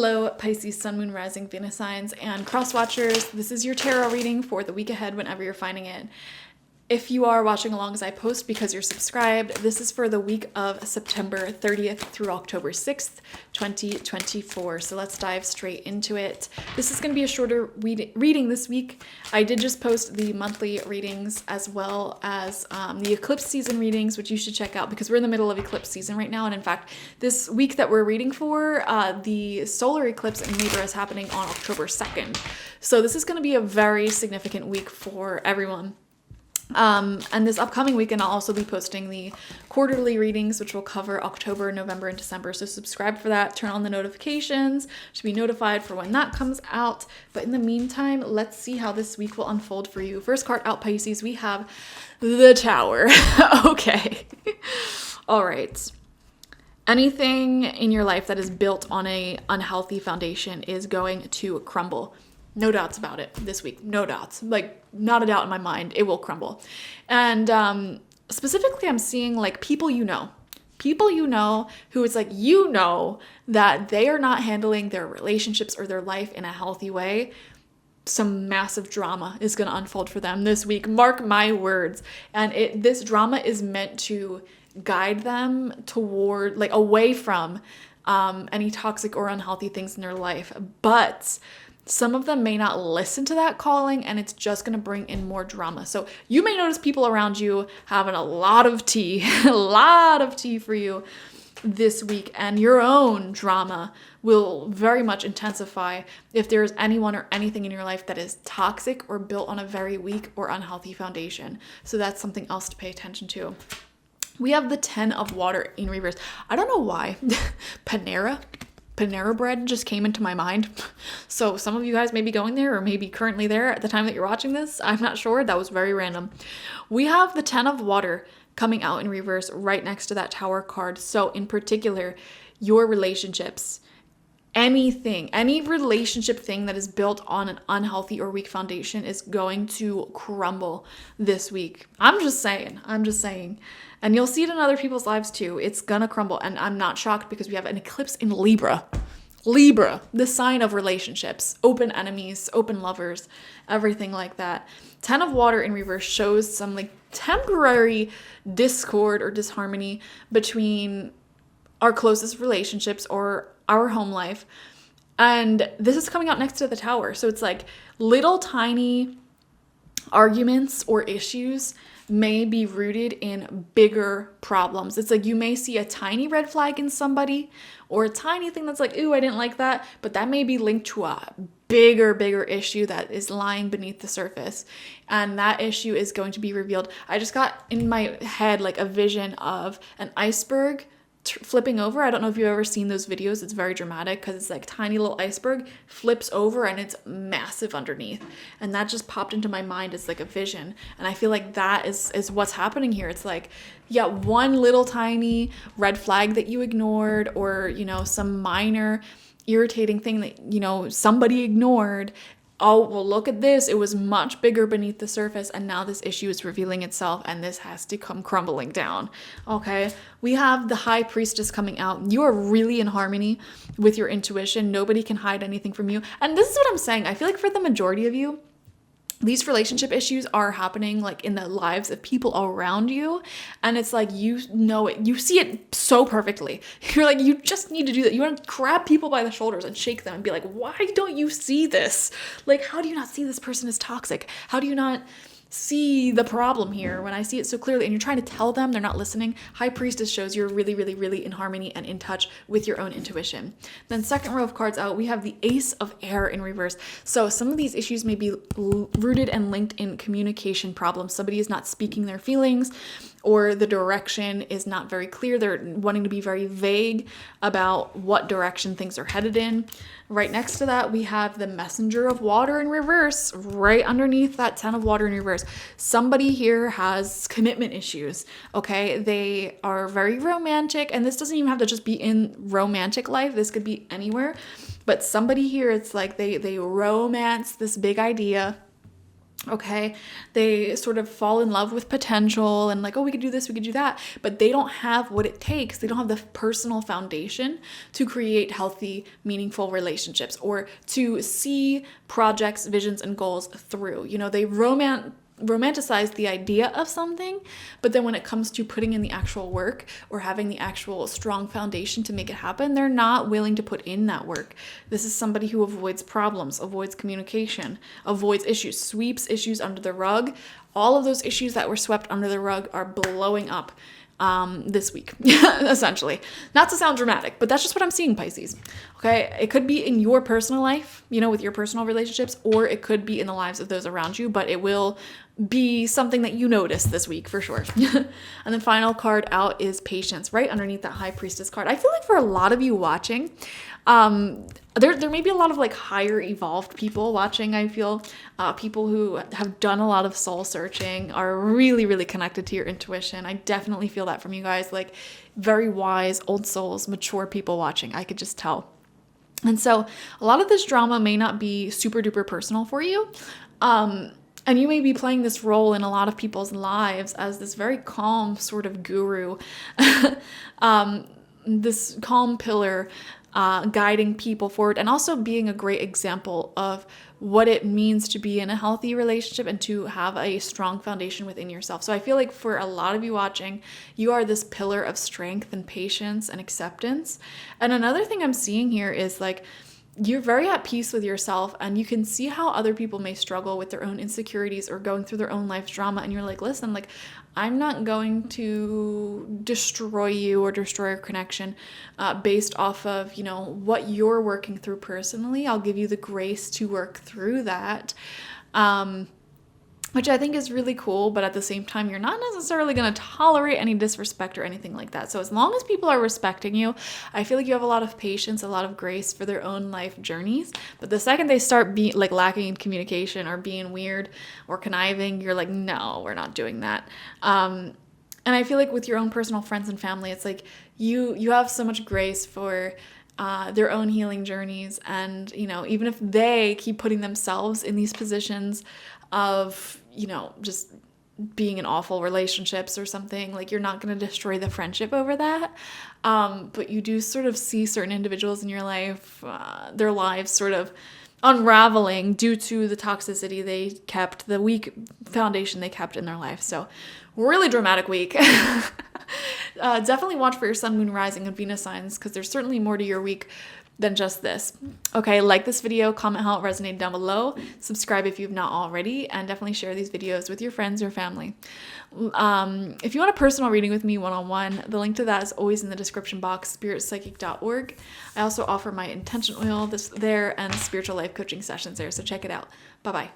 Hello, Pisces, Sun, Moon, Rising, Venus signs, and cross watchers. This is your tarot reading for the week ahead whenever you're finding it. If you are watching along as I post because you're subscribed, this is for the week of September 30th through October 6th, 2024. So let's dive straight into it. This is going to be a shorter reading this week. I did just post the monthly readings as well as the eclipse season readings, which you should check out because we're in the middle of eclipse season right now. And in fact, this week that we're reading for, the solar eclipse in Libra is happening on October 2nd. So this is going to be a very significant week for everyone. And this upcoming weekend, I'll also be posting the quarterly readings, which will cover October, November, and December. So subscribe for that, turn on the notifications to be notified for when that comes out. But in the meantime, let's see how this week will unfold for you. First card out, Pisces, we have the Tower. Okay. All right. Anything in your life that is built on an unhealthy foundation is going to crumble. No doubts about it this week. No doubts. Like, not a doubt in my mind. It will crumble. And specifically, I'm seeing like people you know who it's like, that they are not handling their relationships or their life in a healthy way. Some massive drama is going to unfold for them this week. Mark my words. And this drama is meant to guide them toward, like, away from any toxic or unhealthy things in their life. But some of them may not listen to that calling, and it's just going to bring in more drama. So you may notice people around you having a lot of tea, a lot of tea for you this week, and your own drama will very much intensify if there's anyone or anything in your life that is toxic or built on a very weak or unhealthy foundation. So that's something else to pay attention to. We have the 10 of water in reverse. I don't know why. Panera bread just came into my mind. So some of you guys may be going there or maybe currently there at the time that you're watching this. I'm not sure. That was very random. We have the 10 of water coming out in reverse right next to that Tower card. So in particular, your relationships, any relationship thing that is built on an unhealthy or weak foundation is going to crumble this week. I'm just saying. And you'll see it in other people's lives too. It's gonna crumble. And I'm not shocked because we have an eclipse in Libra. Libra, the sign of relationships, open enemies, open lovers, everything like that. 10 of water in reverse shows some like temporary discord or disharmony between our closest relationships or our home life. And this is coming out next to the Tower. So it's like little tiny arguments or issues may be rooted in bigger problems. It's like you may see a tiny red flag in somebody or a tiny thing that's like, ooh, I didn't like that. But that may be linked to a bigger issue that is lying beneath the surface. And that issue is going to be revealed. I just got in my head like a vision of an iceberg flipping over. I don't know if you've ever seen those videos. It's very dramatic because it's like tiny little iceberg flips over and it's massive underneath. And that just popped into my mind as like a vision. And I feel like that is what's happening here. It's like, yeah, one little tiny red flag that you ignored or, some minor irritating thing that, somebody ignored. Oh, well, look at this. It was much bigger beneath the surface, and now this issue is revealing itself, and this has to come crumbling down. Okay, we have the High Priestess coming out. You are really in harmony with your intuition. Nobody can hide anything from you. And this is what I'm saying. I feel like for the majority of you, these relationship issues are happening like in the lives of people around you. And it's like, you know it, you see it so perfectly. You're like, you just need to do that. You want to grab people by the shoulders and shake them and be like, why don't you see this? Like, how do you not see this person is toxic? How do you not see the problem here when I see it so clearly? And you're trying to tell them, they're not listening. High Priestess shows you're really in harmony and in touch with your own intuition. Then second row of cards out, we have the Ace of Air in reverse. So some of these issues may be rooted and linked in communication problems. Somebody is not speaking their feelings, or the direction is not very clear. They're wanting to be very vague about what direction things are headed in. Right next to that, we have the Messenger of Water in reverse, right underneath that 10 of water in reverse. Somebody here has commitment issues, okay? They are very romantic, and this doesn't even have to just be in romantic life. This could be anywhere. But somebody here, it's like they romance this big idea Okay, they sort of fall in love with potential and like, oh, we could do this, we could do that, but they don't have what it takes. They don't have the personal foundation to create healthy, meaningful relationships or to see projects, visions, and goals through. You know, they romanticize the idea of something, but then when it comes to putting in the actual work or having the actual strong foundation to make it happen, they're not willing to put in that work. This is somebody who avoids problems, avoids communication, avoids issues, sweeps issues under the rug. All of those issues that were swept under the rug are blowing up this week, essentially. Not to sound dramatic, but that's just what I'm seeing, Pisces. Okay, it could be in your personal life, you know, with your personal relationships, or it could be in the lives of those around you, but it will be something that you notice this week for sure. And the final card out is Patience, right underneath that High Priestess card. I feel like for a lot of you watching, there may be a lot of like higher evolved people watching. I feel people who have done a lot of soul searching are really, really connected to your intuition. I definitely feel that from you guys, like very wise, old souls, mature people watching. I could just tell. And so a lot of this drama may not be super duper personal for you. And you may be playing this role in a lot of people's lives as this very calm sort of guru, this calm pillar, guiding people forward, and also being a great example of what it means to be in a healthy relationship and to have a strong foundation within yourself. So I feel like for a lot of you watching, you are this pillar of strength and patience and acceptance. And another thing I'm seeing here is like, you're very at peace with yourself, and you can see how other people may struggle with their own insecurities or going through their own life drama, and you're like, listen, like, I'm not going to destroy you or destroy our connection based off of, you know, what you're working through personally. I'll give you the grace to work through that, which I think is really cool, but at the same time, you're not necessarily going to tolerate any disrespect or anything like that. So as long as people are respecting you, I feel like you have a lot of patience, a lot of grace for their own life journeys. But the second they start being like lacking in communication or being weird or conniving, you're like, no, we're not doing that. And I feel like with your own personal friends and family, it's like you have so much grace for their own healing journeys. And, you know, even if they keep putting themselves in these positions of, you know, just being in awful relationships or something, like you're not going to destroy the friendship over that. But you do sort of see certain individuals in your life, their lives sort of unraveling due to the toxicity they kept, the weak foundation they kept in their life. So really dramatic week. Definitely watch for your sun, moon, rising, and Venus signs, because there's certainly more to your week than just this. Okay, like this video, comment how it resonated down below, subscribe if you've not already, and definitely share these videos with your friends or family. If you want a personal reading with me one-on-one, the link to that is always in the description box, spiritpsychic.org. I also offer my intention oil there and spiritual life coaching sessions there, so check it out. Bye-bye.